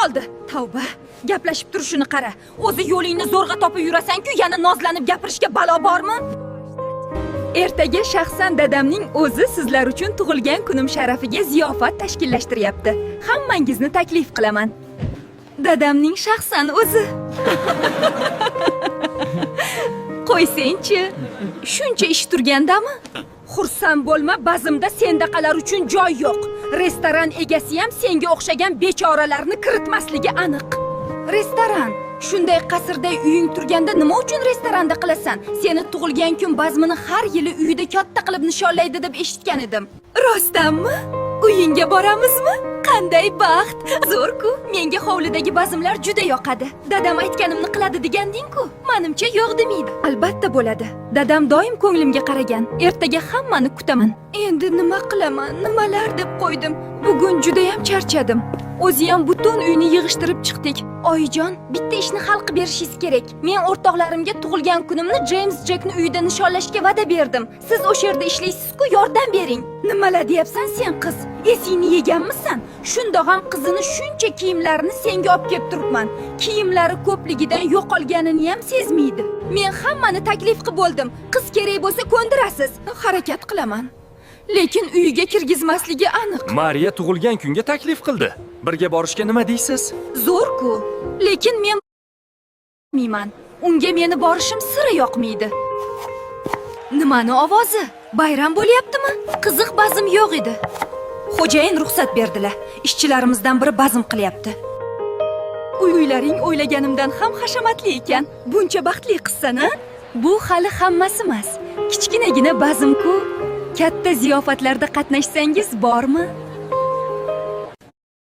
qoldi. Tavba, gaplashib turishini qara. O'zi yo'lingni zo'rg'a topib yurasan-ku, yana nozlanib gapirishga balo bormi? Ertaga shaxsan dadamning o'zi sizlar uchun tug'ilgan kunim sharafiga ziyofat tashkillashtiryapti. Hammangizni taklif qilaman. Dadamning shaxsan o'zi. Qo'ysang-chi, shuncha ish turgandami? Xursand bo'lma, bazmda sendaqalar uchun joy yo'q. Restoran egasi ham senga o'xshagan bechoralarni kiritmasligi aniq. Restoran. Shunday qasrday uying turganda nima uchun restoranda qilasan? Seni tug'ilgan kun bazmini har yili uyida katta qilib nishonlaydi deb eshitgan edim. Rostdanmi? Uyingga boramizmi? Qanday baxt! Zo'r-ku. Menga hovlidagi bazmlar juda yoqadi. Dadam aytganimni qiladi deganding-ku. Menimcha yo'q demaydi. Albatta bo'ladi. Dadam doim ko'nglimga qaragan. Ertaga hammani kutaman. Endi nima qilaman? Nimalar deb qo'ydim. Bugun juda ham charchadim. O'zi ham butun uyni yig'ishtirib chiqdik. Oyijon, bitta ishni hal qilib berishingiz kerak. Men o'rtoqlarimga tug'ilgan kunimni James Jackni uyida nishonlashga va'da berdim. Siz o'sha yerda ishlaysiz-ku, yordam bering. Nimalar deyapsan sen qiz? Esingni yeganmisan? Shundoq ham qizini shuncha kiyimlarini senga olib kelib turibman. Kiyimlari ko'pligidan yo'qolganini ham sezmaydi. Men hammani taklif qilib bo'ldim. Qiz kerak bo'lsa ko'ndirasiz. Harakat qilaman. Lekin uyiga kirgizmasligi aniq. Mariya tug'ilgan kunga taklif qildi. Birga borishga nima deysiz? Zo'r-ku. Lekin men bilmayman. Unga meni borishim sira yoqmaydi. Nimani ovozi? Bayram bo'lyaptimi? Qiziq, bazm yo'q edi. Xo'jayin ruxsat berdilar. Ishchilarimizdan biri bazm qilyapti. Uylaring o'ylaganimdan ham hashamatli ekan. Buncha baxtli qizsan-a? Bu hali hammasi emas. Kichkinagina bazm-ku. Katta ziyofatlarda qatnashsangiz bormi?